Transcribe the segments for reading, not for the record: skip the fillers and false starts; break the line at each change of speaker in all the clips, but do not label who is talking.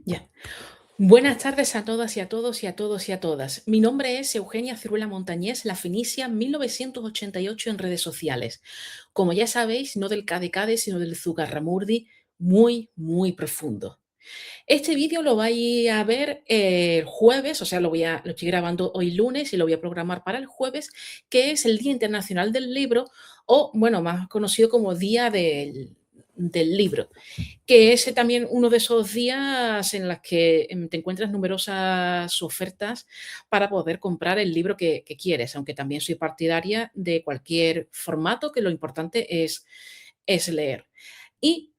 Ya. Buenas tardes a todas y a todos y a todos y a todas. Mi nombre es Eugenia Ciruela Montañés, la Fenicia 1988 en redes sociales. Como ya sabéis, no del Cade sino del Zugarramurdi, muy, muy profundo. Este vídeo lo vais a ver el jueves, o sea, lo estoy grabando hoy lunes y lo voy a programar para el jueves, que es el Día Internacional del Libro, o bueno, más conocido como Día del Libro, que es también uno de esos días en los que te encuentras numerosas ofertas para poder comprar el libro que quieres, aunque también soy partidaria de cualquier formato, que lo importante es leer. Y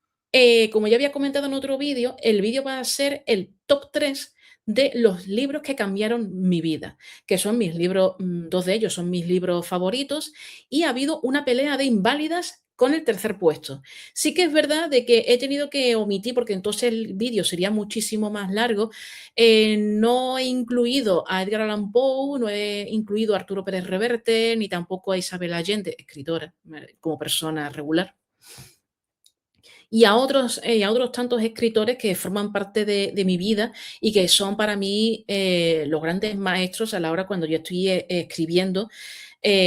como ya había comentado en otro vídeo, el vídeo va a ser el top 3 de los libros que cambiaron mi vida, que son mis libros, dos de ellos son mis libros favoritos, y ha habido una pelea de inválidas con el tercer puesto. Sí que es verdad de que he tenido que omitir, porque entonces el vídeo sería muchísimo más largo. No he incluido a Edgar Allan Poe, no he incluido a Arturo Pérez Reverte, ni tampoco a Isabel Allende, escritora, como persona regular, y a otros tantos escritores que forman parte de mi vida y que son para mí los grandes maestros a la hora cuando yo estoy escribiendo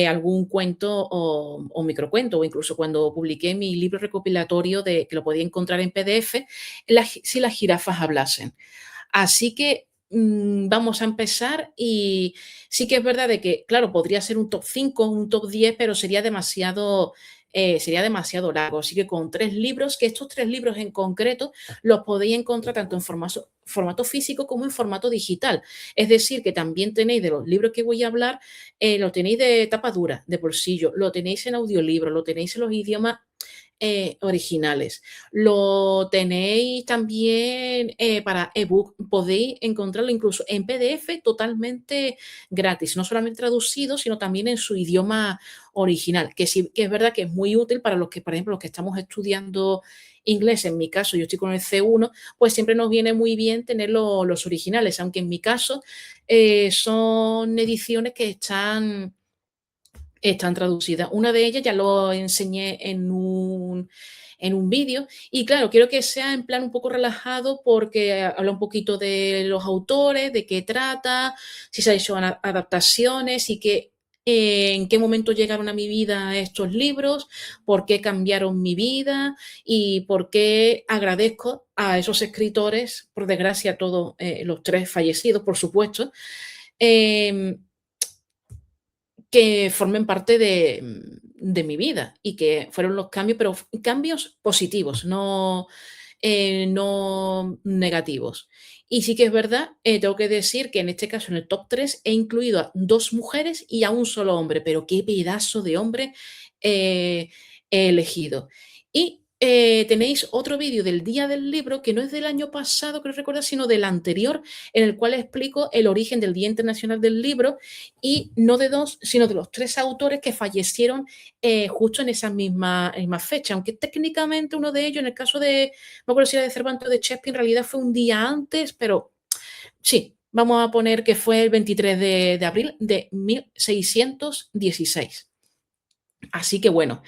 algún cuento o microcuento, o incluso cuando publiqué mi libro recopilatorio que lo podía encontrar en PDF, si las jirafas hablasen. Así que vamos a empezar, y sí que es verdad de que, claro, podría ser un top 5, un top 10, pero sería demasiado largo. Así que con tres libros, que estos tres libros en concreto los podéis encontrar tanto en formato físico como en formato digital. Es decir, que también tenéis de los libros que voy a hablar, lo tenéis de tapa dura, de bolsillo, lo tenéis en audiolibro, lo tenéis en los idiomas originales. Lo tenéis también para ebook. Podéis encontrarlo incluso en PDF totalmente gratis, no solamente traducido, sino también en su idioma original, que sí que es verdad que es muy útil para los que, por ejemplo, los que estamos estudiando inglés. En mi caso, yo estoy con el C1, pues siempre nos viene muy bien tener los originales, aunque en mi caso son ediciones que están traducidas. Una de ellas ya lo enseñé en un vídeo, y claro, quiero que sea en plan un poco relajado porque habla un poquito de los autores, de qué trata, si se han hecho adaptaciones y en qué momento llegaron a mi vida estos libros, por qué cambiaron mi vida y por qué agradezco a esos escritores, por desgracia todos los tres fallecidos, por supuesto, eh, que formen parte de mi vida y que fueron los cambios, pero cambios positivos, no negativos. Y sí que es verdad, tengo que decir que en este caso, en el top 3 he incluido a 2 mujeres y a un solo hombre, pero qué pedazo de hombre eh, he elegido. Y tenéis otro vídeo del Día del Libro, que no es del año pasado, creo recordar, sino del anterior, en el cual explico el origen del Día Internacional del Libro, y no de dos, sino de los tres autores que fallecieron justo en esa misma fecha, aunque técnicamente uno de ellos, en el caso de, no acuerdo si era de Cervantes o de Shakespeare, en realidad fue un día antes, pero sí, vamos a poner que fue el 23 de abril de 1616. Así que bueno,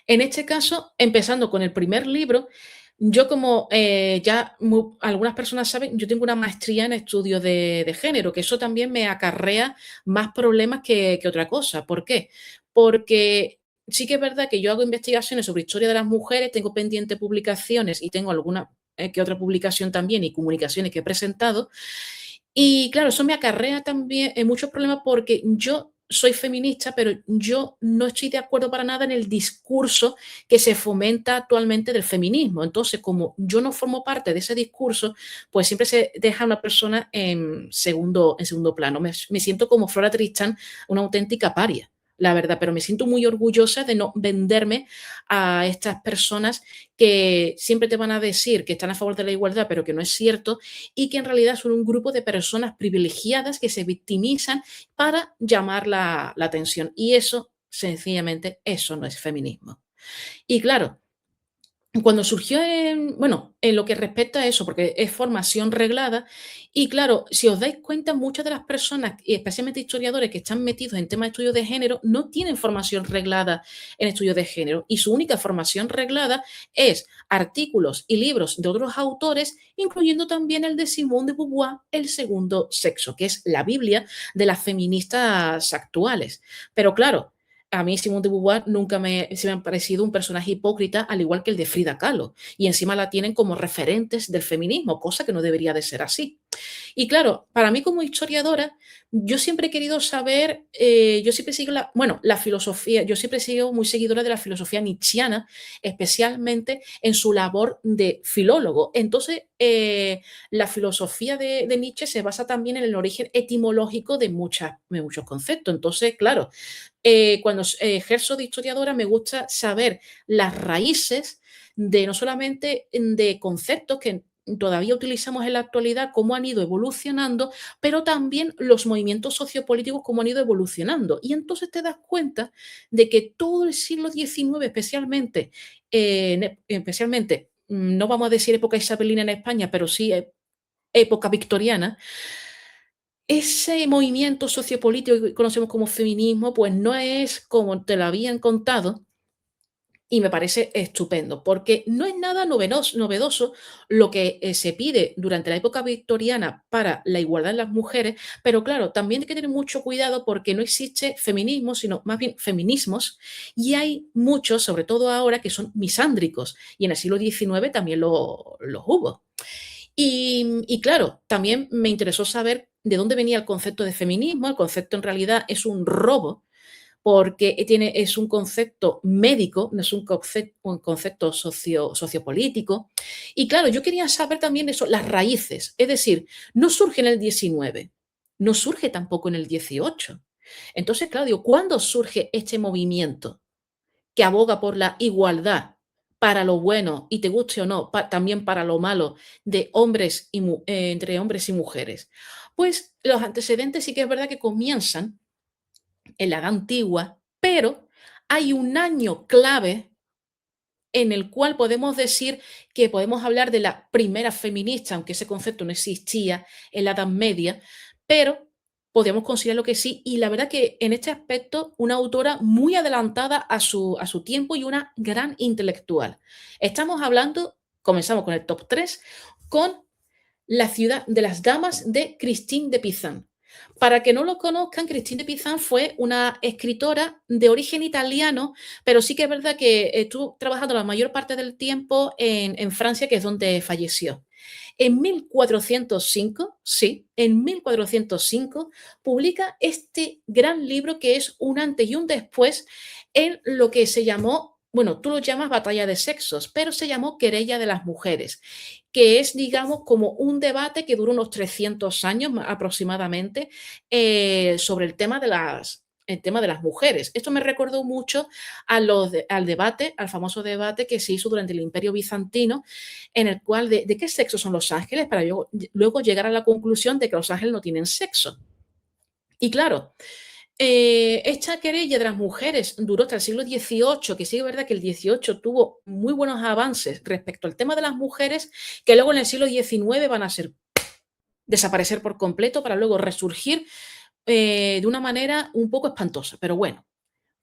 en este caso, empezando con el primer libro, yo como algunas personas saben, yo tengo una maestría en estudios de género, que eso también me acarrea más problemas que otra cosa. ¿Por qué? Porque sí que es verdad que yo hago investigaciones sobre historia de las mujeres, tengo pendiente publicaciones y tengo alguna que otra publicación también y comunicaciones que he presentado, y claro, eso me acarrea también muchos problemas porque yo soy feminista, pero yo no estoy de acuerdo para nada en el discurso que se fomenta actualmente del feminismo. Entonces, como yo no formo parte de ese discurso, pues siempre se deja a una persona en segundo plano. Me siento como Flora Tristán, una auténtica paria, la verdad, pero me siento muy orgullosa de no venderme a estas personas que siempre te van a decir que están a favor de la igualdad, pero que no es cierto, y que en realidad son un grupo de personas privilegiadas que se victimizan para llamar la atención. Y eso, sencillamente, eso no es feminismo. Y claro, Cuando surgió en lo que respecta a eso, porque es formación reglada, y claro, si os dais cuenta, muchas de las personas, y especialmente historiadores que están metidos en temas de estudios de género, no tienen formación reglada en estudios de género, y su única formación reglada es artículos y libros de otros autores, incluyendo también el de Simone de Beauvoir, El segundo sexo, que es la Biblia de las feministas actuales. Pero claro, a mí Simone de Beauvoir nunca se me ha parecido un personaje hipócrita, al igual que el de Frida Kahlo, y encima la tienen como referentes del feminismo, cosa que no debería de ser así. Y claro, para mí como historiadora, yo siempre he querido saber, yo siempre sigo la filosofía, yo siempre he sido muy seguidora de la filosofía nietzschiana, especialmente en su labor de filólogo. Entonces, la filosofía de Nietzsche se basa también en el origen etimológico de muchos conceptos. Entonces, claro, cuando ejerzo de historiadora me gusta saber las raíces de no solamente de conceptos que todavía utilizamos en la actualidad, cómo han ido evolucionando, pero también los movimientos sociopolíticos, cómo han ido evolucionando. Y entonces te das cuenta de que todo el siglo XIX, especialmente, no vamos a decir época isabelina en España, pero sí época victoriana, ese movimiento sociopolítico que conocemos como feminismo, pues no es como te lo habían contado, y me parece estupendo, porque no es nada novedoso lo que se pide durante la época victoriana para la igualdad de las mujeres, pero claro, también hay que tener mucho cuidado porque no existe feminismo, sino más bien feminismos, y hay muchos, sobre todo ahora, que son misándricos, y en el siglo XIX también los hubo. Y claro, también me interesó saber de dónde venía el concepto de feminismo. El concepto en realidad es un robo porque es un concepto médico, no es un concepto sociopolítico. Y claro, yo quería saber también eso, las raíces. Es decir, no surge en el 19, no surge tampoco en el 18. Entonces, claro, digo, ¿cuándo surge este movimiento que aboga por la igualdad para lo bueno y te guste o no, también para lo malo de entre hombres y mujeres? Pues los antecedentes sí que es verdad que comienzan en la Edad Antigua, pero hay un año clave en el cual podemos decir que podemos hablar de la primera feminista, aunque ese concepto no existía en la Edad Media, pero podemos considerarlo que sí. Y la verdad que en este aspecto, una autora muy adelantada a su tiempo y una gran intelectual. Estamos hablando, comenzamos con el top 3 con La ciudad de las damas de Christine de Pizan. Para que no lo conozcan, Christine de Pizan fue una escritora de origen italiano, pero sí que es verdad que estuvo trabajando la mayor parte del tiempo en Francia, que es donde falleció. En 1405, sí, en 1405 publica este gran libro que es un antes y un después en lo que se llamó, bueno, tú lo llamas batalla de sexos, pero se llamó querella de las mujeres, que es, digamos, como un debate que dura unos 300 años aproximadamente sobre el tema de las mujeres. Esto me recordó mucho al debate, al famoso debate que se hizo durante el Imperio Bizantino, en el cual de qué sexo son los ángeles, para luego llegar a la conclusión de que los ángeles no tienen sexo. Y claro, esta querella de las mujeres duró hasta el siglo XVIII, que sí es verdad que el XVIII tuvo muy buenos avances respecto al tema de las mujeres, que luego en el siglo XIX van a desaparecer por completo para luego resurgir de una manera un poco espantosa, pero bueno,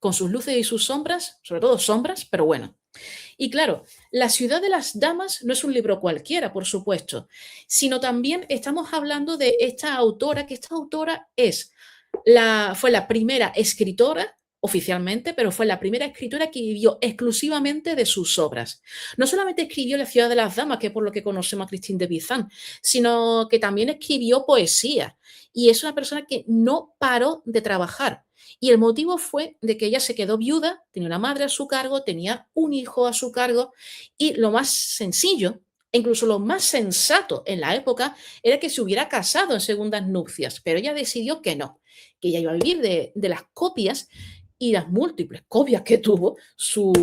con sus luces y sus sombras, sobre todo sombras, pero bueno. Y claro, La ciudad de las damas no es un libro cualquiera, por supuesto, sino también estamos hablando de esta autora, que esta autora fue la primera escritora oficialmente, pero fue la primera escritora que vivió exclusivamente de sus obras. No solamente escribió La ciudad de las damas, que es por lo que conocemos a Christine de Pizan, sino que también escribió poesía. Y es una persona que no paró de trabajar. Y el motivo fue de que ella se quedó viuda, tenía una madre a su cargo, tenía un hijo a su cargo, y lo más sencillo, e incluso lo más sensato en la época, era que se hubiera casado en segundas nupcias, pero ella decidió que ella iba a vivir de las copias y las múltiples copias que tuvo sus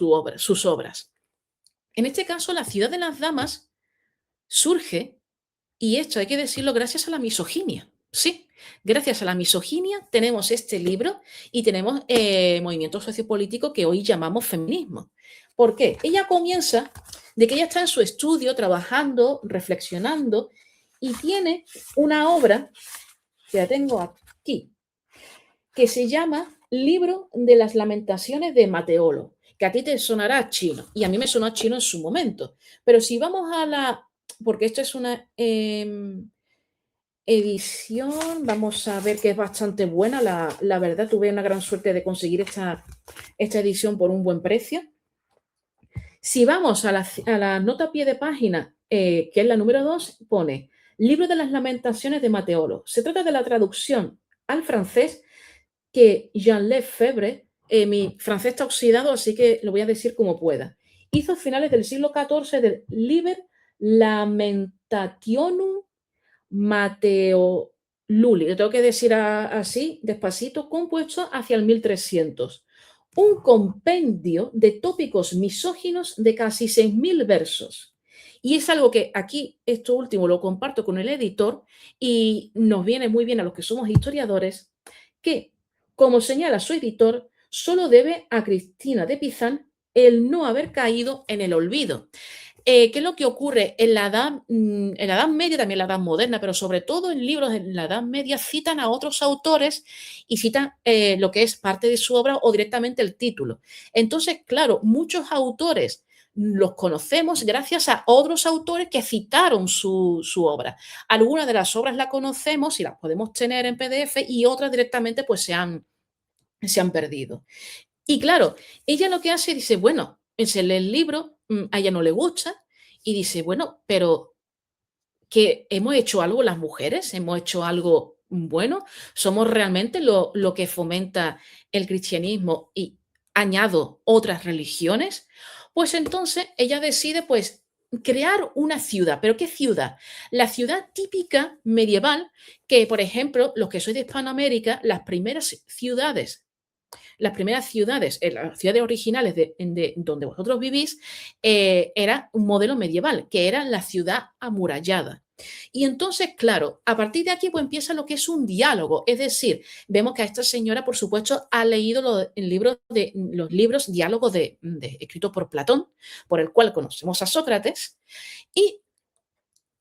obras. En este caso, La ciudad de las damas surge, y esto hay que decirlo, gracias a la misoginia. Sí, gracias a la misoginia tenemos este libro y tenemos movimiento sociopolítico que hoy llamamos feminismo. ¿Por qué? Ella comienza de que ella está en su estudio trabajando, reflexionando y tiene una obra que la tengo aquí, que se llama Libro de las Lamentaciones de Mateolo, que a ti te sonará chino y a mí me sonó chino en su momento. Pero si vamos a la, porque esto es una edición, vamos a ver que es bastante buena, la verdad, tuve una gran suerte de conseguir esta edición por un buen precio. Si vamos a la nota a pie de página, que es la número 2, pone Libro de las Lamentaciones de Mateolo. Se trata de la traducción al francés que Jean Lefebvre, mi francés está oxidado, así que lo voy a decir como pueda, hizo a finales del siglo XIV del Liber Lamentationum Mateoluli, lo tengo que decir así, despacito, compuesto hacia el 1300. Un compendio de tópicos misóginos de casi 6.000 versos. Y es algo que aquí, esto último, lo comparto con el editor y nos viene muy bien a los que somos historiadores, que, como señala su editor, solo debe a Cristina de Pizán el no haber caído en el olvido. ¿Qué es lo que ocurre? En la Edad Media, también en la Edad Moderna, pero sobre todo en libros de la Edad Media, citan a otros autores y citan lo que es parte de su obra o directamente el título. Entonces, claro, muchos autores los conocemos gracias a otros autores que citaron su obra. Algunas de las obras las conocemos y las podemos tener en PDF y otras directamente pues se han perdido. Y claro, ella lo que hace, dice, bueno, se lee el libro, a ella no le gusta, y dice, bueno, pero que hemos hecho algo las mujeres, hemos hecho algo bueno, somos realmente lo que fomenta el cristianismo y añado otras religiones, pues entonces ella decide pues crear una ciudad. ¿Pero qué ciudad? La ciudad típica medieval que, por ejemplo, los que sois de Hispanoamérica, las primeras ciudades, las ciudades originales de donde vosotros vivís, era un modelo medieval, que era la ciudad amurallada. Y entonces, claro, a partir de aquí pues empieza lo que es un diálogo, es decir, vemos que a esta señora, por supuesto, ha leído los libros diálogos escritos por Platón, por el cual conocemos a Sócrates, y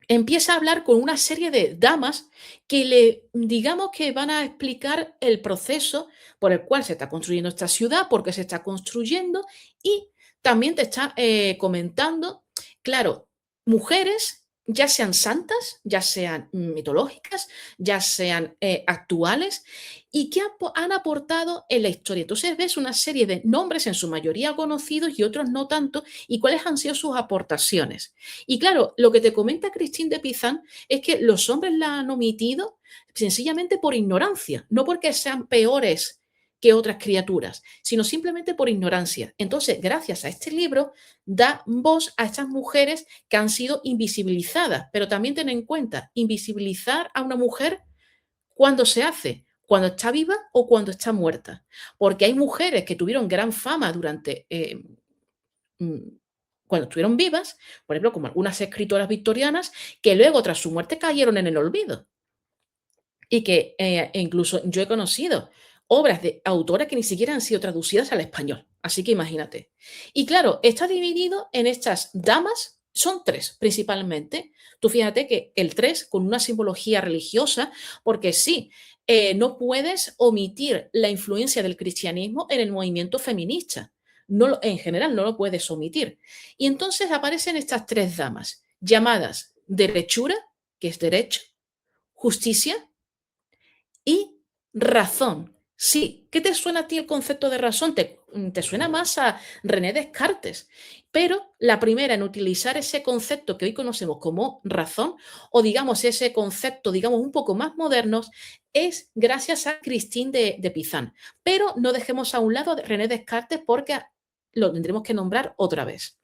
empieza a hablar con una serie de damas que digamos que van a explicar el proceso por el cual se está construyendo esta ciudad, por qué se está construyendo y también te está comentando, claro, mujeres, ya sean santas, ya sean mitológicas, ya sean actuales, y que han aportado en la historia. Entonces ves una serie de nombres, en su mayoría conocidos y otros no tanto, y cuáles han sido sus aportaciones. Y claro, lo que te comenta Christine de Pizan es que los hombres la han omitido sencillamente por ignorancia, no porque sean peores que otras criaturas, sino simplemente por ignorancia. Entonces, gracias a este libro, da voz a estas mujeres que han sido invisibilizadas, pero también ten en cuenta, invisibilizar a una mujer cuando se hace, cuando está viva o cuando está muerta, porque hay mujeres que tuvieron gran fama mm, cuando estuvieron vivas, por ejemplo, como algunas escritoras victorianas, que luego tras su muerte cayeron en el olvido. Y que incluso yo he conocido obras de autoras que ni siquiera han sido traducidas al español. Así que imagínate. Y claro, está dividido en estas damas, son tres principalmente. Tú fíjate que el tres con una simbología religiosa, porque sí, no puedes omitir la influencia del cristianismo en el movimiento feminista. En general no lo puedes omitir. Y entonces aparecen estas tres damas llamadas derechura, que es derecho, justicia y razón. Sí, ¿qué te suena a ti el concepto de razón? Te suena más a René Descartes, pero la primera en utilizar ese concepto que hoy conocemos como razón, o digamos ese concepto, digamos, un poco más modernos, es gracias a Christine de Pizan. Pero no dejemos a un lado a René Descartes porque lo tendremos que nombrar otra vez.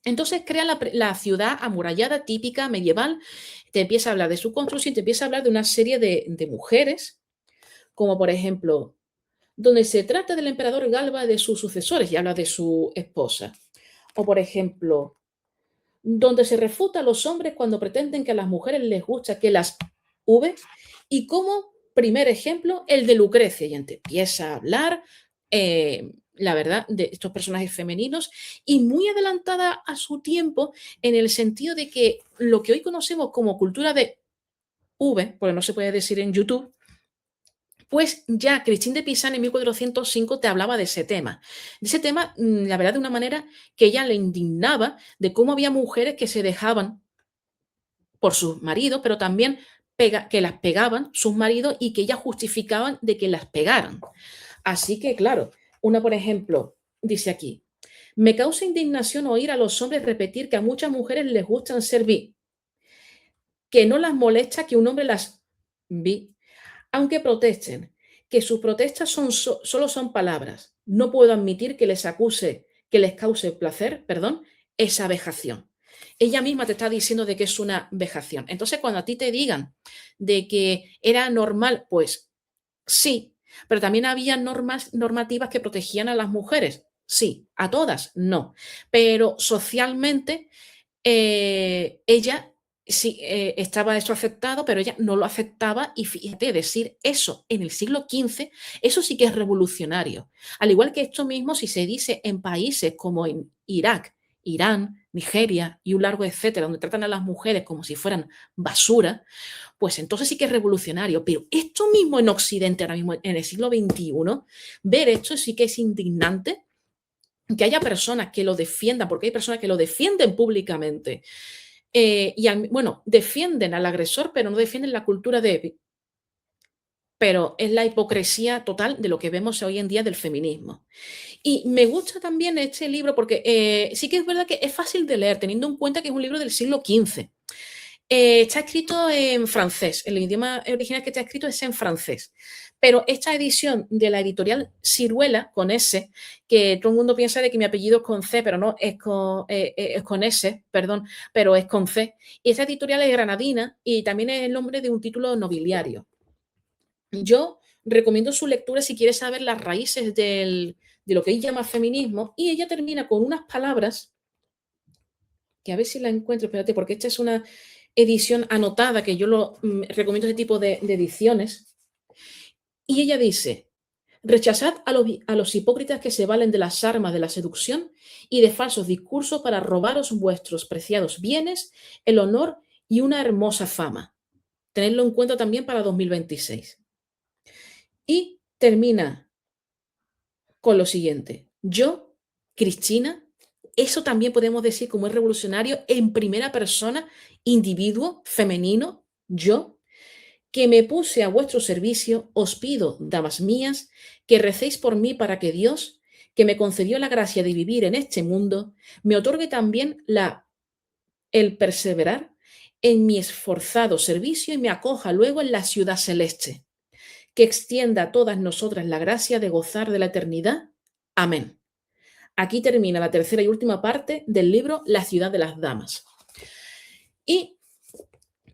Entonces crea la ciudad amurallada típica medieval, te empieza a hablar de su construcción, te empieza a hablar de una serie de mujeres, como por ejemplo, donde se trata del emperador Galba de sus sucesores y habla de su esposa. O por ejemplo, donde se refuta a los hombres cuando pretenden que a las mujeres les gusta que las V. Y como primer ejemplo, el de Lucrecia, y empieza a hablar la verdad, de estos personajes femeninos y muy adelantada a su tiempo en el sentido de que lo que hoy conocemos como cultura de V, porque no se puede decir en YouTube, pues ya Christine de Pisan en 1405 te hablaba de ese tema. De ese tema, la verdad, de una manera que ella le indignaba de cómo había mujeres que se dejaban por sus maridos, pero también que las pegaban sus maridos y que ellas justificaban de que las pegaran. Así que, claro, una, por ejemplo, dice aquí, me causa indignación oír a los hombres repetir que a muchas mujeres les gustan ser bi, que no las molesta que un hombre las bi, aunque protesten, que sus protestas solo son palabras. No puedo admitir que que les cause placer, perdón, esa vejación. Ella misma te está diciendo de que es una vejación. Entonces, cuando a ti te digan de que era normal, pues sí, pero también había normativas que protegían a las mujeres. Sí, a todas, no. Pero socialmente ella sí, estaba eso aceptado, pero ella no lo aceptaba y fíjate, decir eso en el siglo XV, eso sí que es revolucionario. Al igual que esto mismo, si se dice en países como en Irak, Irán, Nigeria y un largo etcétera, donde tratan a las mujeres como si fueran basura, pues entonces sí que es revolucionario. Pero esto mismo en Occidente, ahora mismo en el siglo XXI, ver esto sí que es indignante que haya personas que lo defiendan, porque hay personas que lo defienden públicamente, bueno, defienden al agresor, pero no defienden la cultura de... Pero es la hipocresía total de lo que vemos hoy en día del feminismo. Y me gusta también este libro porque sí que es verdad que es fácil de leer, teniendo en cuenta que es un libro del siglo XV. Está escrito en francés, el idioma original que está escrito es en francés, pero esta edición de la editorial Siruela, con S, que todo el mundo piensa de que mi apellido es con C, pero no, es con S, perdón, pero es con C. Y esta editorial es granadina y también es el nombre de un título nobiliario. Yo recomiendo su lectura si quieres saber las raíces de lo que ella llama feminismo, y ella termina con unas palabras que a ver si la encuentro, espérate, porque esta es una edición anotada, que yo recomiendo ese tipo de ediciones. Y ella dice, rechazad a los hipócritas que se valen de las armas de la seducción y de falsos discursos para robaros vuestros preciados bienes, el honor y una hermosa fama. Tenedlo en cuenta también para 2026. Y termina con lo siguiente. Yo, Cristina, eso también podemos decir como es revolucionario en primera persona, individuo, femenino, yo, que me puse a vuestro servicio, os pido, damas mías, que recéis por mí para que Dios, que me concedió la gracia de vivir en este mundo, me otorgue también el perseverar en mi esforzado servicio y me acoja luego en la ciudad celeste, que extienda a todas nosotras la gracia de gozar de la eternidad. Amén. Aquí termina la tercera y última parte del libro La ciudad de las damas. ¿Y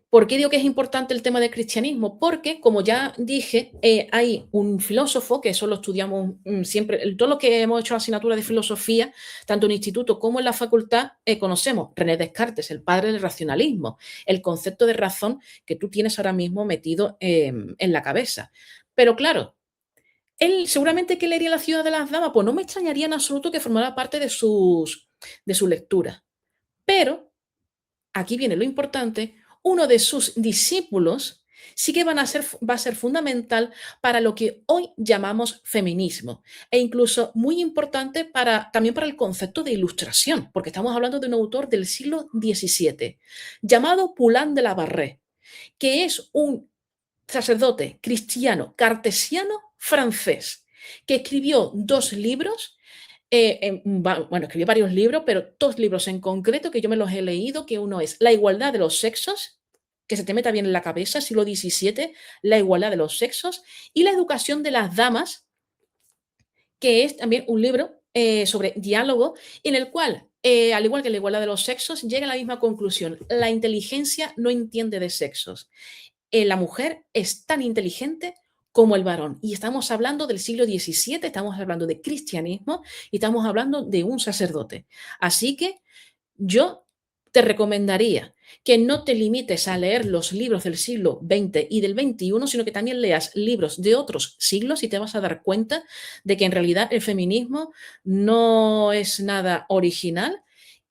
por qué digo que es importante el tema del cristianismo? Porque, como ya dije, hay un filósofo, que eso lo estudiamos siempre, todo lo que hemos hecho asignatura de filosofía, tanto en instituto como en la facultad, conocemos René Descartes, el padre del racionalismo, el concepto de razón que tú tienes ahora mismo metido en la cabeza. Pero claro, él seguramente que leería La ciudad de las damas, pues no me extrañaría en absoluto que formara parte de su lectura. Pero, aquí viene lo importante, uno de sus discípulos sí que va a ser fundamental para lo que hoy llamamos feminismo, e incluso muy importante también para el concepto de ilustración, porque estamos hablando de un autor del siglo XVII, llamado Poulain de la Barrère, que es un sacerdote cristiano cartesiano francés, que escribió dos libros, bueno, escribió varios libros, pero dos libros en concreto que yo me los he leído, que uno es La igualdad de los sexos, que se te meta bien en la cabeza, siglo XVII, La igualdad de los sexos, y La educación de las damas, que es también un libro sobre diálogo, en el cual, al igual que La igualdad de los sexos, llega a la misma conclusión. La inteligencia no entiende de sexos. La mujer es tan inteligente como el varón. Y estamos hablando del siglo XVII, estamos hablando de cristianismo y estamos hablando de un sacerdote. Así que yo te recomendaría que no te limites a leer los libros del siglo XX y del XXI, sino que también leas libros de otros siglos y te vas a dar cuenta de que en realidad el feminismo no es nada original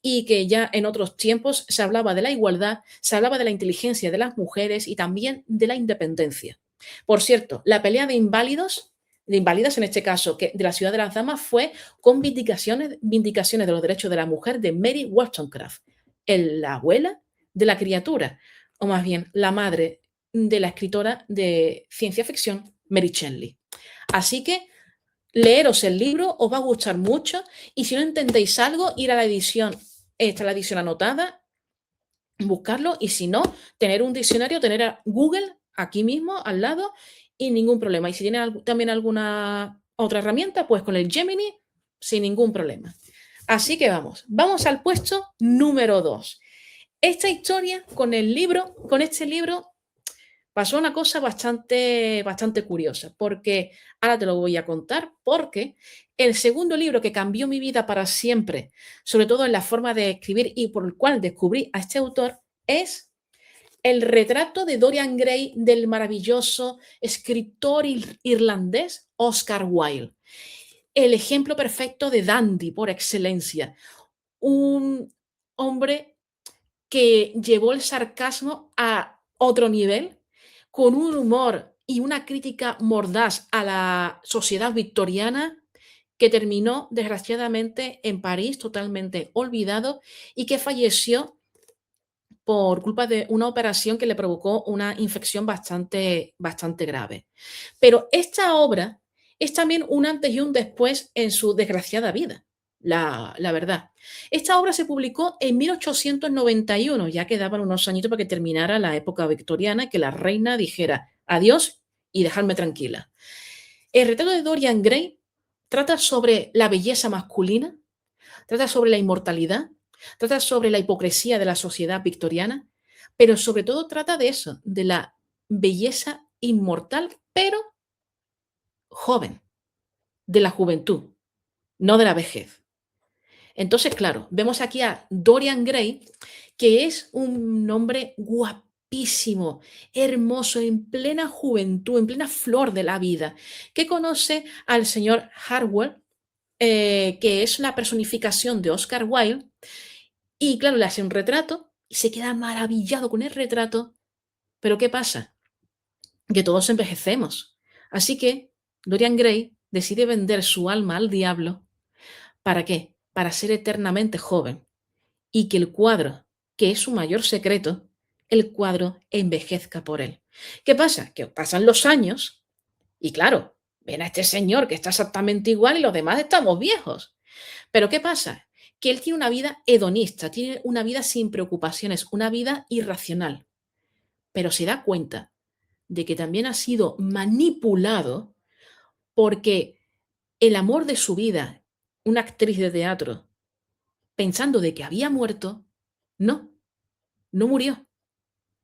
y que ya en otros tiempos se hablaba de la igualdad, se hablaba de la inteligencia de las mujeres y también de la independencia. Por cierto, la pelea de inválidas en este caso, que de la Ciudad de las Damas, fue con vindicaciones de los derechos de la mujer de Mary Wollstonecraft, la abuela de la criatura, o más bien la madre de la escritora de ciencia ficción Mary Shelley. Así que leeros el libro, os va a gustar mucho y si no entendéis algo, ir a la edición, esta es la edición anotada, buscarlo y si no, tener un diccionario, tener a Google aquí mismo al lado y ningún problema. Y si tiene también alguna otra herramienta, pues con el Gemini sin ningún problema. Así que vamos al puesto número 2. Esta historia con este libro, pasó una cosa bastante curiosa, porque ahora te lo voy a contar, porque el segundo libro que cambió mi vida para siempre, sobre todo en la forma de escribir y por el cual descubrí a este autor, es El retrato de Dorian Gray del maravilloso escritor irlandés Oscar Wilde. El ejemplo perfecto de dandy por excelencia. Un hombre que llevó el sarcasmo a otro nivel, con un humor y una crítica mordaz a la sociedad victoriana que terminó desgraciadamente en París totalmente olvidado y que falleció por culpa de una operación que le provocó una infección bastante grave. Pero esta obra es también un antes y un después en su desgraciada vida, la verdad. Esta obra se publicó en 1891, ya quedaban unos añitos para que terminara la época victoriana y que la reina dijera adiós y dejarme tranquila. El retrato de Dorian Gray trata sobre la belleza masculina, trata sobre la inmortalidad, trata sobre la hipocresía de la sociedad victoriana, pero sobre todo trata de eso, de la belleza inmortal, pero joven, de la juventud, no de la vejez. Entonces, claro, vemos aquí a Dorian Gray, que es un hombre guapísimo, hermoso, en plena juventud, en plena flor de la vida, que conoce al señor Harwell, que es la personificación de Oscar Wilde, y claro, le hace un retrato y se queda maravillado con el retrato, pero ¿qué pasa? Que todos envejecemos. Así que Dorian Gray decide vender su alma al diablo. ¿Para qué? Para ser eternamente joven y que el cuadro, que es su mayor secreto, el cuadro envejezca por él. ¿Qué pasa? Que pasan los años y claro, ven a este señor que está exactamente igual y los demás estamos viejos. Pero ¿qué pasa? Que él tiene una vida hedonista, tiene una vida sin preocupaciones, una vida irracional, pero se da cuenta de que también ha sido manipulado porque el amor de su vida, una actriz de teatro, pensando de que había muerto, no, no murió.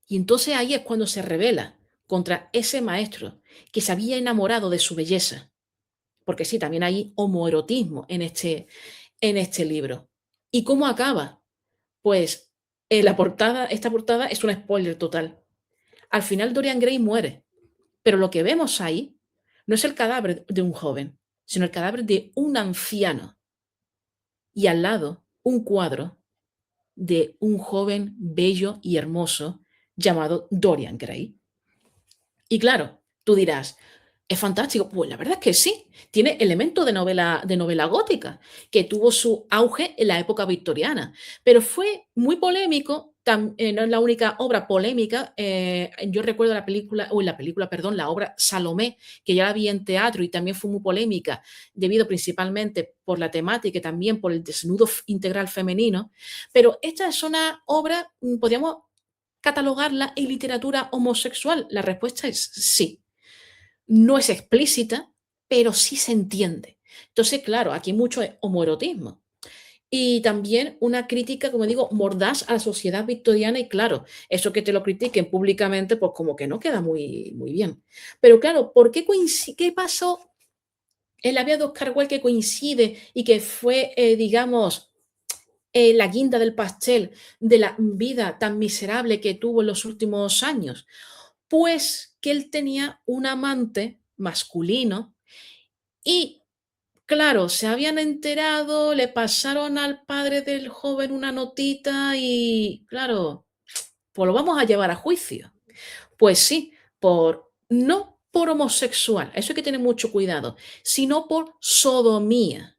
Y entonces ahí es cuando se revela contra ese maestro que se había enamorado de su belleza. Porque sí, también hay homoerotismo en este libro. ¿Y cómo acaba? Pues esta portada es un spoiler total. Al final Dorian Gray muere, pero lo que vemos ahí no es el cadáver de un joven, sino el cadáver de un anciano. Y al lado un cuadro de un joven bello y hermoso llamado Dorian Gray. Y claro, tú dirás, es fantástico. Pues la verdad es que sí, tiene elementos de novela gótica, que tuvo su auge en la época victoriana, pero fue muy polémico, no es la única obra polémica. Yo recuerdo perdón, la obra Salomé, que ya la vi en teatro y también fue muy polémica, debido principalmente por la temática y también por el desnudo integral femenino. Pero esta es una obra, podríamos catalogarla en literatura homosexual. La respuesta es sí. No es explícita, pero sí se entiende. Entonces, claro, aquí hay mucho homoerotismo. Y también una crítica, como digo, mordaz a la sociedad victoriana y claro, eso que te lo critiquen públicamente, pues como que no queda muy bien. Pero claro, ¿qué pasó en la vida de Oscar Wilde que coincide y que fue, digamos, la guinda del pastel de la vida tan miserable que tuvo en los últimos años? Pues que él tenía un amante masculino y, claro, se habían enterado, le pasaron al padre del joven una notita y, claro, pues lo vamos a llevar a juicio. Pues sí, no por homosexual, eso hay que tener mucho cuidado, sino por sodomía.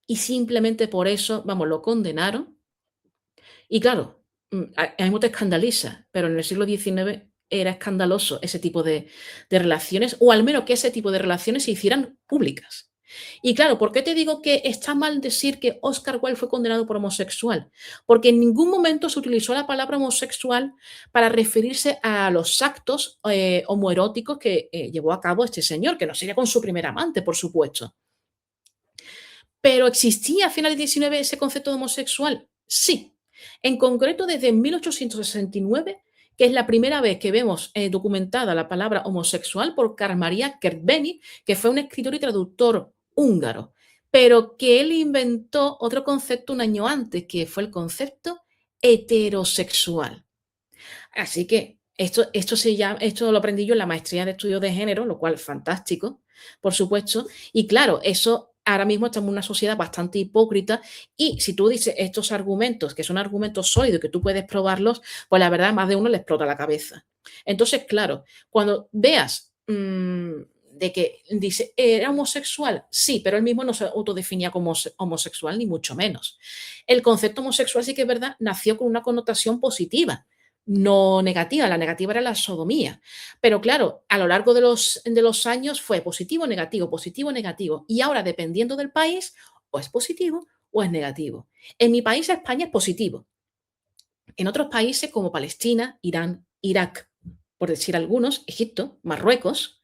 Y simplemente por eso, vamos, lo condenaron. Y claro, a mí no te escandaliza, pero en el siglo XIX era escandaloso ese tipo de relaciones, o al menos que ese tipo de relaciones se hicieran públicas. Y claro, ¿por qué te digo que está mal decir que Oscar Wilde fue condenado por homosexual? Porque en ningún momento se utilizó la palabra homosexual para referirse a los actos homoeróticos que llevó a cabo este señor, que no sería con su primer amante, por supuesto. ¿Pero existía a finales del XIX ese concepto de homosexual? Sí. En concreto, desde 1869, que es la primera vez que vemos documentada la palabra homosexual por Karl Maria Kertbeny, que fue un escritor y traductor húngaro, pero que él inventó otro concepto un año antes, que fue el concepto heterosexual. Así que esto lo aprendí yo en la maestría de estudios de género, lo cual fantástico, por supuesto. Y claro, eso ahora mismo estamos en una sociedad bastante hipócrita y si tú dices estos argumentos, que son argumentos sólidos, que tú puedes probarlos, pues la verdad más de uno le explota la cabeza. Entonces, claro, cuando veas de que dice, ¿era homosexual? Sí, pero él mismo no se autodefinía como homosexual, ni mucho menos. El concepto homosexual sí que es verdad, nació con una connotación positiva, no negativa, la negativa era la sodomía. Pero claro, a lo largo de los años fue positivo, negativo, positivo, negativo. Y ahora, dependiendo del país, o es positivo o es negativo. En mi país, España, es positivo. En otros países como Palestina, Irán, Irak, por decir algunos, Egipto, Marruecos,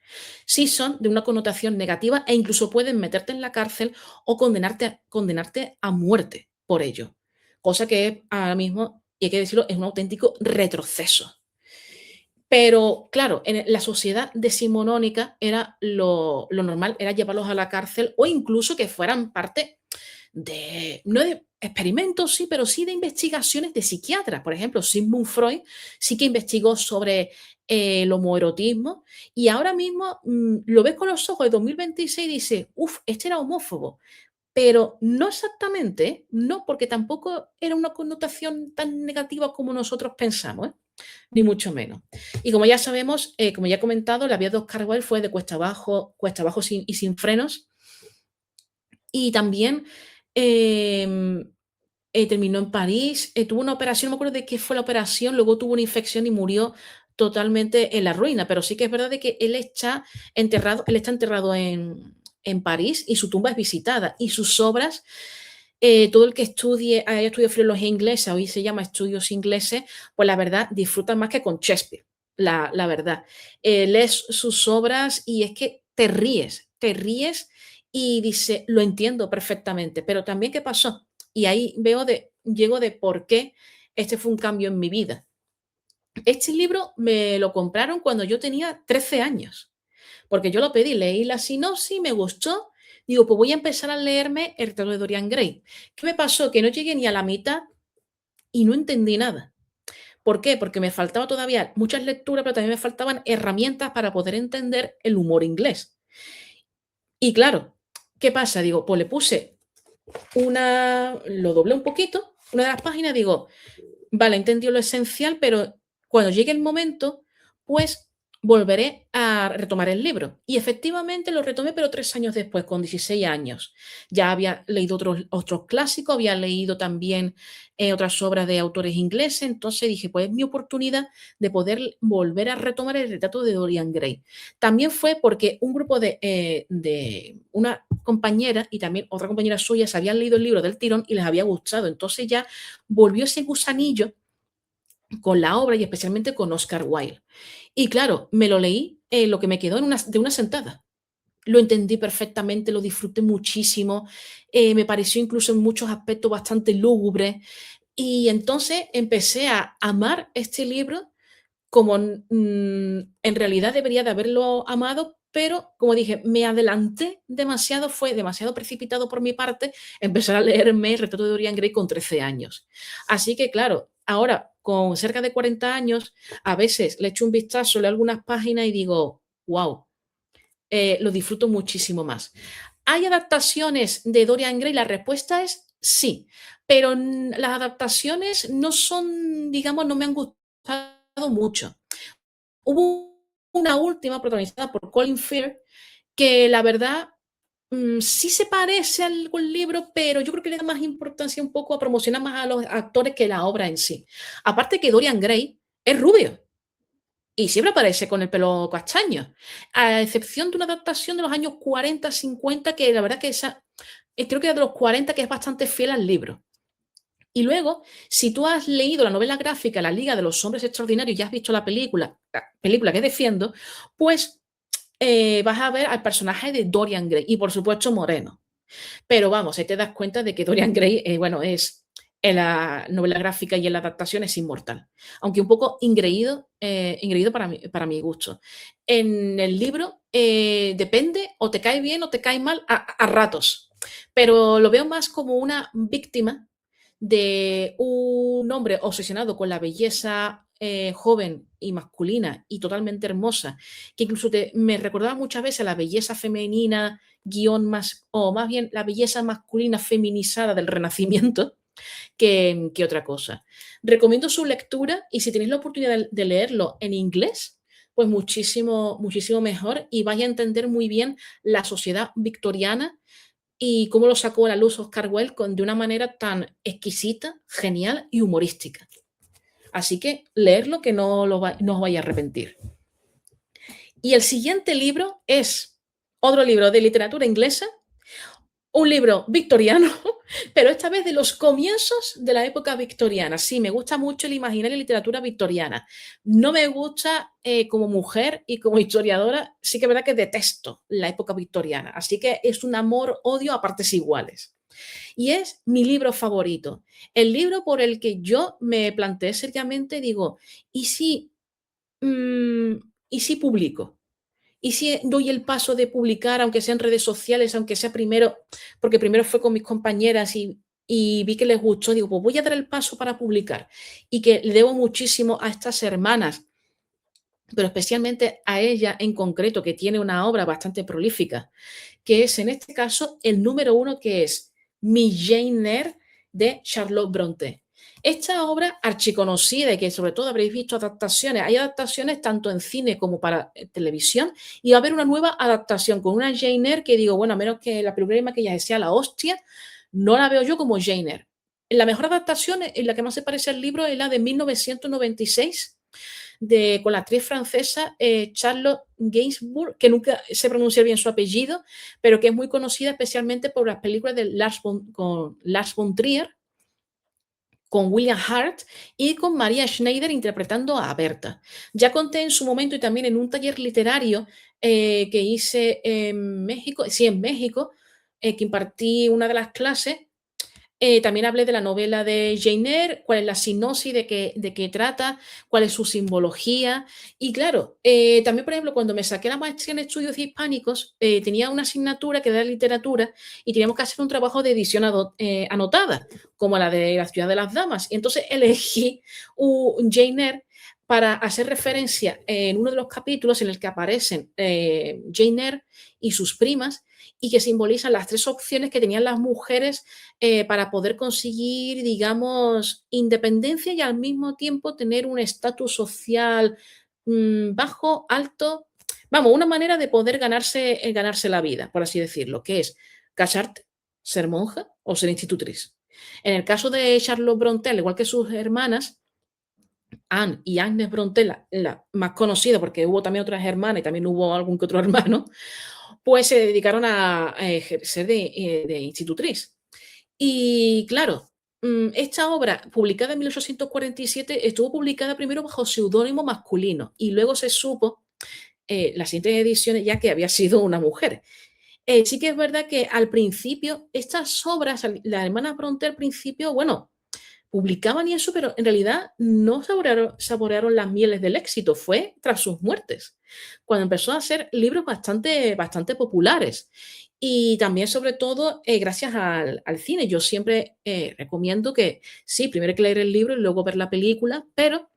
sí son de una connotación negativa e incluso pueden meterte en la cárcel o condenarte a muerte por ello. Cosa que ahora mismo, y hay que decirlo, es un auténtico retroceso. Pero claro, en la sociedad decimonónica era lo normal, era llevarlos a la cárcel o incluso que fueran parte no de experimentos, sí, pero sí de investigaciones de psiquiatras. Por ejemplo, Sigmund Freud sí que investigó sobre el homoerotismo y ahora mismo lo ves con los ojos de 2026 y dices, uff, este era homófobo. Pero no exactamente, ¿eh? No, porque tampoco era una connotación tan negativa como nosotros pensamos, ¿eh? Ni mucho menos. Y como ya sabemos, como ya he comentado, la vida de Oscar Wilde fue de cuesta abajo y sin frenos. Y también em, terminó en París, tuvo una operación, no me acuerdo de qué fue la operación, luego tuvo una infección y murió totalmente en la ruina, pero sí que es verdad de que él está enterrado en París y su tumba es visitada y sus obras, todo el que haya estudiado filología inglesa, hoy se llama estudios ingleses, pues la verdad disfrutan más que con Shakespeare, la verdad. Lees sus obras y es que te ríes y dice, lo entiendo perfectamente, pero también qué pasó. Y ahí llego de por qué este fue un cambio en mi vida. Este libro me lo compraron cuando yo tenía 13 años, porque yo lo pedí, leí la sinopsis, me gustó, digo, pues voy a empezar a leerme El retrato de Dorian Gray. ¿Qué me pasó? Que no llegué ni a la mitad y no entendí nada. ¿Por qué? Porque me faltaba todavía muchas lecturas, pero también me faltaban herramientas para poder entender el humor inglés. Y claro, ¿qué pasa? Digo, pues le puse lo doblé un poquito, una de las páginas, digo, vale, he entendido lo esencial, pero cuando llegue el momento, pues volveré a retomar el libro. Y efectivamente lo retomé, pero 3 años después, con 16 años. Ya había leído otros clásicos, había leído también otras obras de autores ingleses, entonces dije, pues es mi oportunidad de poder volver a retomar el retrato de Dorian Gray. También fue porque un grupo de una compañera y también otra compañera suya se habían leído el libro del tirón y les había gustado. Entonces ya volvió ese gusanillo con la obra y especialmente con Oscar Wilde. Y claro, me lo leí, lo que me quedó de una sentada. Lo entendí perfectamente, lo disfruté muchísimo, me pareció incluso en muchos aspectos bastante lúgubre. Y entonces empecé a amar este libro como en realidad debería de haberlo amado pero como dije, me adelanté demasiado, fue demasiado precipitado por mi parte empezar a leerme el Retrato de Dorian Gray con 13 años. Así que claro, ahora con cerca de 40 años, a veces le echo un vistazo, leo algunas páginas y digo, wow, lo disfruto muchísimo más. ¿Hay adaptaciones de Dorian Gray? La respuesta es sí, pero las adaptaciones no son, digamos, no me han gustado mucho. Hubo una última protagonizada por Colin Firth que la verdad sí se parece a algún libro, pero yo creo que le da más importancia un poco a promocionar más a los actores que la obra en sí. Aparte que Dorian Gray es rubio y siempre aparece con el pelo castaño, a excepción de una adaptación de los años 40, 50, que la verdad que esa, creo que era de los 40, que es bastante fiel al libro. Y luego, si tú has leído la novela gráfica La Liga de los Hombres Extraordinarios y has visto la película que defiendo, pues vas a ver al personaje de Dorian Gray y, por supuesto, Moreno. Pero vamos, ahí te das cuenta de que Dorian Gray, bueno, es en la novela gráfica y en la adaptación es inmortal, aunque un poco ingreído para mi gusto. En el libro depende, o te cae bien o te cae mal a ratos, pero lo veo más como una víctima de un hombre obsesionado con la belleza joven y masculina y totalmente hermosa, que incluso me recordaba muchas veces a la belleza femenina guión más, o más bien la belleza masculina feminizada del Renacimiento, que otra cosa. Recomiendo su lectura y si tenéis la oportunidad de leerlo en inglés, pues muchísimo, muchísimo mejor y vais a entender muy bien la sociedad victoriana y cómo lo sacó a la luz Oscar Wilde de una manera tan exquisita, genial y humorística. Así que leerlo que no os vaya a arrepentir. Y el siguiente libro es otro libro de literatura inglesa, un libro victoriano, pero esta vez de los comienzos de la época victoriana. Sí, me gusta mucho el imaginario y literatura victoriana. No me gusta como mujer y como historiadora, sí que es verdad que detesto la época victoriana. Así que es un amor-odio a partes iguales. Y es mi libro favorito. El libro por el que yo me planteé seriamente, digo, ¿y si, mm, ¿y si publico? ¿Y si doy el paso de publicar, aunque sea en redes sociales, aunque sea primero, porque primero fue con mis compañeras y vi que les gustó, digo, pues voy a dar el paso para publicar y que le debo muchísimo a estas hermanas, pero especialmente a ella en concreto, que tiene una obra bastante prolífica, que es en este caso el número uno, que es Mi Jane Eyre de Charlotte Brontë. Esta obra archiconocida y que sobre todo habréis visto adaptaciones, hay adaptaciones tanto en cine como para televisión y va a haber una nueva adaptación con una Jane Eyre que digo, bueno, a menos que la película de maquillaje sea la hostia, no la veo yo como Jane Eyre. La mejor adaptación, en la que más se parece al libro, es la de 1996 con la actriz francesa Charlotte Gainsbourg, que nunca sé pronunciar bien su apellido, pero que es muy conocida especialmente por las películas de Lars von Trier, con William Hart y con Maria Schneider interpretando a Berta. Ya conté en su momento y también en un taller literario que hice en México, sí, en México, que impartí una de las clases, también hablé de la novela de Jane Eyre, cuál es la sinopsis de qué trata, cuál es su simbología. Y claro, también, por ejemplo, cuando me saqué la maestría en estudios hispánicos, tenía una asignatura que era literatura y teníamos que hacer un trabajo de edición anotada, como la de La ciudad de las damas. Y entonces elegí un Jane Eyre para hacer referencia en uno de los capítulos en el que aparecen Jane Eyre y sus primas y que simbolizan las tres opciones que tenían las mujeres para poder conseguir, digamos, independencia y al mismo tiempo tener un estatus social bajo, alto, vamos, una manera de poder ganarse la vida, por así decirlo, que es casarte, ser monja o ser institutriz. En el caso de Charlotte Brontë, al igual que sus hermanas, Anne y Agnes Brontë, la más conocida, porque hubo también otras hermanas y también hubo algún que otro hermano, pues se dedicaron a ejercer de institutriz. Y claro, esta obra, publicada en 1847, estuvo publicada primero bajo seudónimo masculino y luego se supo, las siguientes ediciones, ya que había sido una mujer. Sí que es verdad que al principio estas obras, la hermana Brontë al principio, bueno, publicaban y eso, pero en realidad no saborearon las mieles del éxito, fue tras sus muertes, cuando empezó a hacer libros bastante populares. Y también, sobre todo, gracias al cine. Yo siempre recomiendo que sí, primero hay que leer el libro y luego ver la película, pero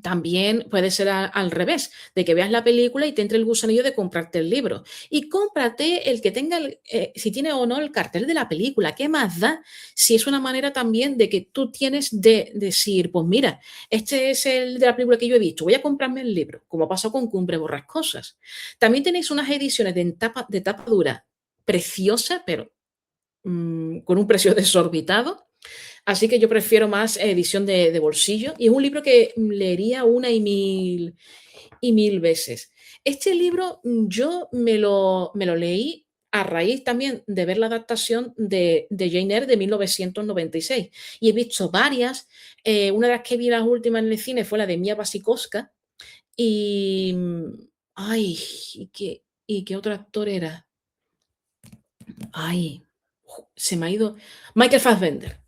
también puede ser al revés, de que veas la película y te entre el gusanillo de comprarte el libro. Y cómprate el que tenga, si tiene o no el cartel de la película, ¿qué más da? Si es una manera también de que tú tienes de decir, pues mira, este es el de la película que yo he visto, voy a comprarme el libro, como pasó con Cumbre Borrascosas. También tenéis unas ediciones de tapa dura preciosas, pero con un precio desorbitado. Así que yo prefiero más edición de bolsillo y es un libro que leería una y mil veces. Este libro yo me lo leí a raíz también de ver la adaptación de Jane Eyre de 1996 y he visto varias. Una de las que vi las últimas en el cine fue la de Mia Wasikowska y, ay, ¿y qué otro actor era? Ay, se me ha ido. Michael Fassbender.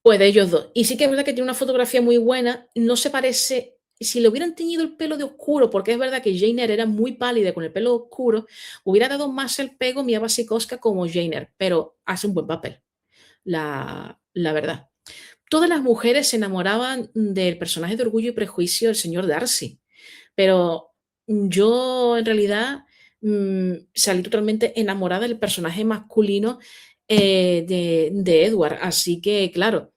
Pues de ellos 2. Y sí que es verdad que tiene una fotografía muy buena, no se parece si le hubieran teñido el pelo de oscuro, porque es verdad que Jane Eyre era muy pálida con el pelo oscuro, hubiera dado más el pego Mia Wasikowska como Jane Eyre, pero hace un buen papel, la verdad. Todas las mujeres se enamoraban del personaje de Orgullo y Prejuicio, el señor Darcy, pero yo en realidad salí totalmente enamorada del personaje masculino de Edward. Así que, claro,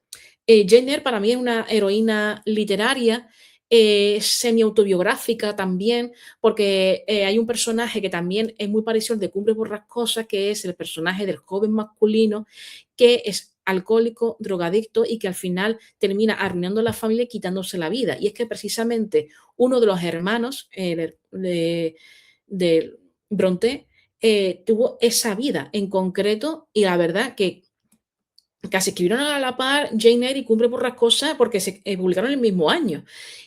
Jane Eyre para mí es una heroína literaria, semi-autobiográfica también, porque hay un personaje que también es muy parecido al de Cumbre Borrascosa, que es el personaje del joven masculino que es alcohólico, drogadicto y que al final termina arruinando la familia y quitándose la vida. Y es que precisamente uno de los hermanos de Brontë tuvo esa vida en concreto y la verdad que casi escribieron a la par Jane Eyre y Cumbre Borrascosa porque se publicaron el mismo año.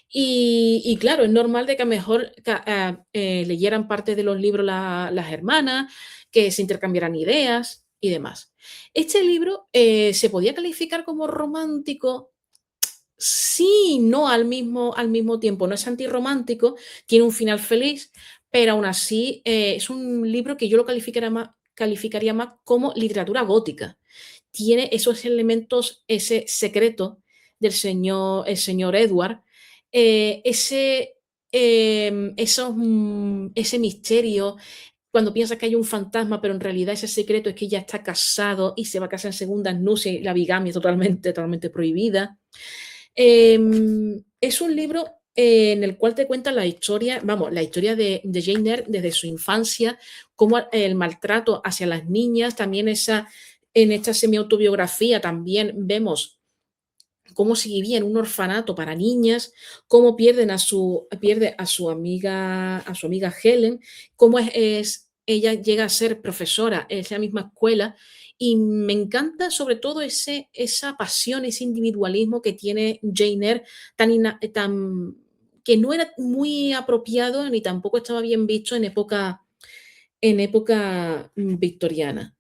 Y claro, es normal de que a lo mejor leyeran parte de los libros las hermanas, que se intercambiaran ideas y demás. Este libro se podía calificar como romántico. Sí, no al mismo tiempo, no es antirromántico, tiene un final feliz, pero aún así, es un libro que yo lo calificaría más como literatura gótica. Tiene esos elementos, ese secreto del señor Edward, ese misterio, cuando piensas que hay un fantasma, pero en realidad ese secreto es que ya está casado y se va a casar en segundas nupcias y la bigamia es totalmente prohibida. Es un libro en el cual te cuenta la historia, vamos, la historia de Jane Eyre desde su infancia, cómo el maltrato hacia las niñas, también en esta semi-autobiografía también vemos cómo se vivía en un orfanato para niñas, cómo pierde a su amiga Helen, cómo ella llega a ser profesora en esa misma escuela. Y me encanta sobre todo esa pasión, ese individualismo que tiene Jane Eyre, que no era muy apropiado ni tampoco estaba bien visto en época victoriana.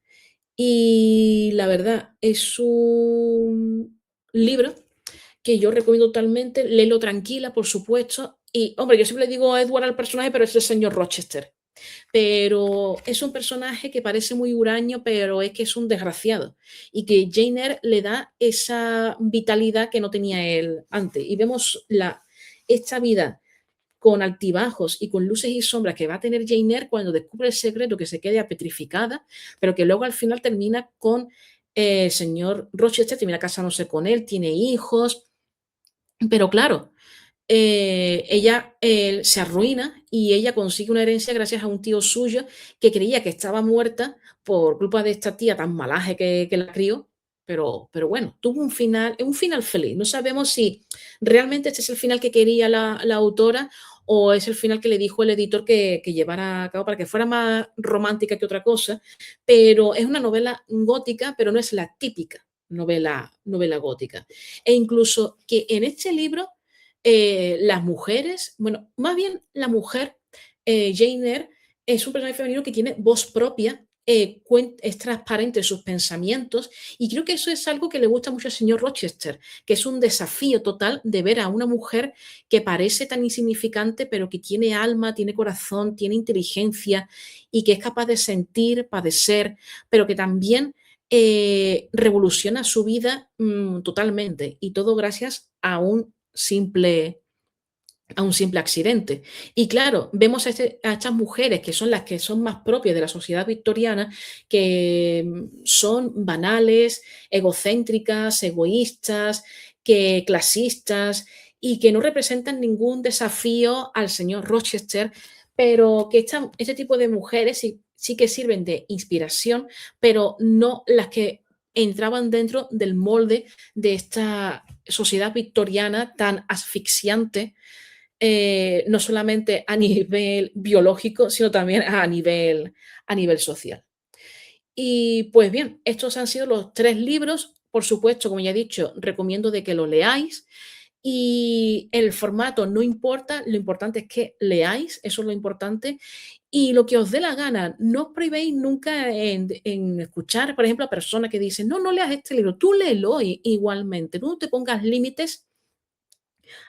Y la verdad, es un libro que yo recomiendo totalmente, léelo tranquila, por supuesto. Y, hombre, yo siempre le digo a Edward al personaje, pero es el señor Rochester. Pero es un personaje que parece muy huraño, pero es que es un desgraciado. Y que Jane Eyre le da esa vitalidad que no tenía él antes. Y vemos esta vida con altibajos y con luces y sombras que va a tener Jane Eyre cuando descubre el secreto, que se queda petrificada, pero que luego al final termina con el señor Rochester, termina casándose con él, tiene hijos, pero claro, ella se arruina y ella consigue una herencia gracias a un tío suyo que creía que estaba muerta por culpa de esta tía tan malaje que la crió. Pero bueno, tuvo un final feliz. No sabemos si realmente este es el final que quería la autora o es el final que le dijo el editor que llevara a cabo para que fuera más romántica que otra cosa. Pero es una novela gótica, pero no es la típica novela gótica. E incluso que en este libro las mujeres, bueno, más bien la mujer, Jane Eyre, es un personaje femenino que tiene voz propia es transparente sus pensamientos, y creo que eso es algo que le gusta mucho al señor Rochester, que es un desafío total de ver a una mujer que parece tan insignificante, pero que tiene alma, tiene corazón, tiene inteligencia y que es capaz de sentir, padecer, pero que también revoluciona su vida totalmente, y todo gracias a un simple accidente. Y claro, vemos a estas mujeres que son las que son más propias de la sociedad victoriana, que son banales, egocéntricas, egoístas, que clasistas, y que no representan ningún desafío al señor Rochester, pero que este tipo de mujeres sí que sirven de inspiración, pero no las que entraban dentro del molde de esta sociedad victoriana tan asfixiante, no solamente a nivel biológico, sino también a nivel social. Y pues bien, estos han sido los 3 libros. Por supuesto, como ya he dicho, recomiendo de que lo leáis, y el formato no importa, lo importante es que leáis, eso es lo importante, y lo que os dé la gana. No os privéis nunca en escuchar, por ejemplo, a personas que dicen: "No, no leas este libro", tú léelo igualmente, tú no te pongas límites.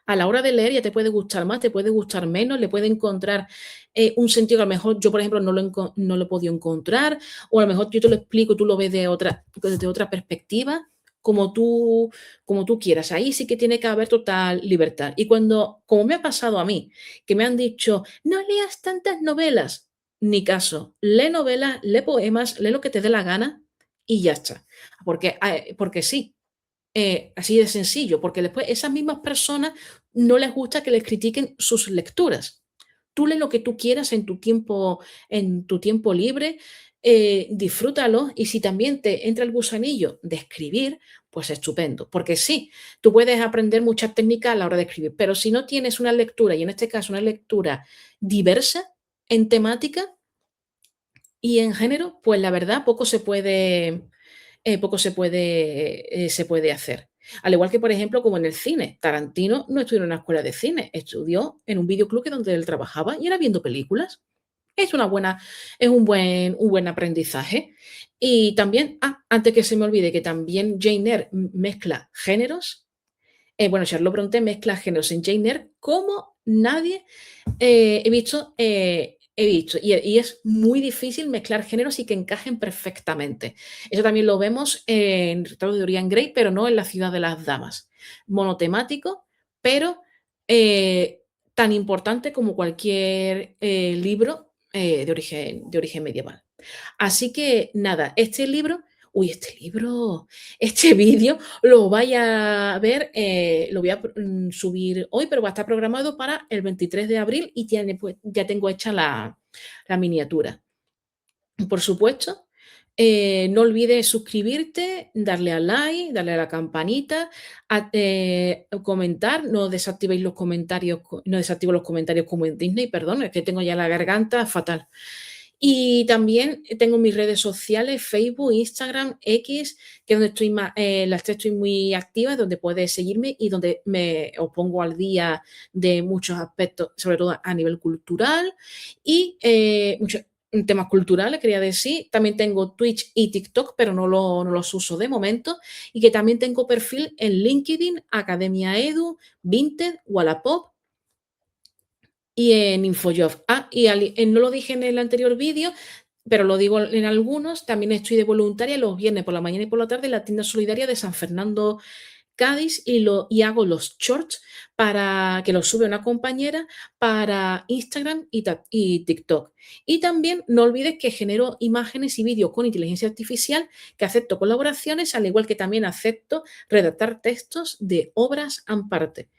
A la hora de leer ya te puede gustar más, te puede gustar menos, le puede encontrar un sentido que a lo mejor yo, por ejemplo, no lo he podido encontrar, o a lo mejor yo te lo explico, tú lo ves desde otra perspectiva, como como tú quieras. Ahí sí que tiene que haber total libertad. Y como me ha pasado a mí, que me han dicho: "No leas tantas novelas", ni caso. Lee novelas, lee poemas, lee lo que te dé la gana y ya está. Porque sí, así de sencillo, porque después esas mismas personas no les gusta que les critiquen sus lecturas. Tú lee lo que tú quieras en tu tiempo libre, disfrútalo, y si también te entra el gusanillo de escribir, pues estupendo. Porque sí, tú puedes aprender muchas técnicas a la hora de escribir, pero si no tienes una lectura, y en este caso una lectura diversa en temática y en género, pues la verdad se puede hacer. Al igual que, por ejemplo, como en el cine. Tarantino no estudió en una escuela de cine, estudió en un videoclub que donde él trabajaba y era viendo películas. Es una buena es un buen aprendizaje. Y también, antes que se me olvide, que también Jane Eyre mezcla géneros. Bueno, Charlotte Brontë mezcla géneros en Jane Eyre como nadie he visto, y es muy difícil mezclar géneros y que encajen perfectamente. Eso también lo vemos en Retrato de Dorian Gray, pero no en La ciudad de las damas. Monotemático, pero tan importante como cualquier libro de origen medieval. Así que nada, este vídeo lo vaya a ver, lo voy a subir hoy, pero va a estar programado para el 23 de abril, y ya tengo hecha la miniatura. Por supuesto, no olvides suscribirte, darle a like, darle a la campanita, comentar, no desactivo los comentarios como en Disney, perdón, es que tengo ya la garganta fatal. Y también tengo mis redes sociales, Facebook, Instagram, X, que es donde las 3 estoy muy activa, donde puedes seguirme y donde os pongo al día de muchos aspectos, sobre todo a nivel cultural y muchos temas culturales, quería decir. También tengo Twitch y TikTok, pero no los uso de momento. Y que también tengo perfil en LinkedIn, Academia Edu, Vinted, Wallapop y en InfoJob. No lo dije en el anterior vídeo, pero lo digo en algunos. También estoy de voluntaria los viernes por la mañana y por la tarde en la tienda solidaria de San Fernando, Cádiz, y hago los shorts que los sube una compañera para Instagram y TikTok. Y también no olvides que genero imágenes y vídeos con inteligencia artificial, que acepto colaboraciones, al igual que también acepto redactar textos de obras aparte.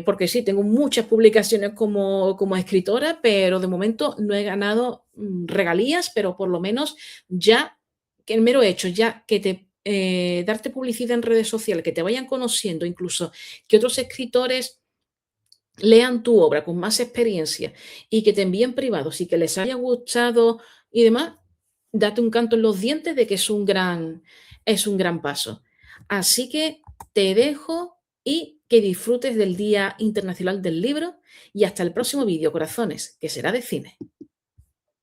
Porque sí, tengo muchas publicaciones como escritora, pero de momento no he ganado regalías, pero por lo menos ya, que el mero hecho, ya que darte publicidad en redes sociales, que te vayan conociendo, incluso que otros escritores lean tu obra con más experiencia y que te envíen privados y que les haya gustado y demás, date un canto en los dientes de que es un gran paso. Así que te dejo y que disfrutes del Día Internacional del Libro, y hasta el próximo vídeo, corazones, que será de cine.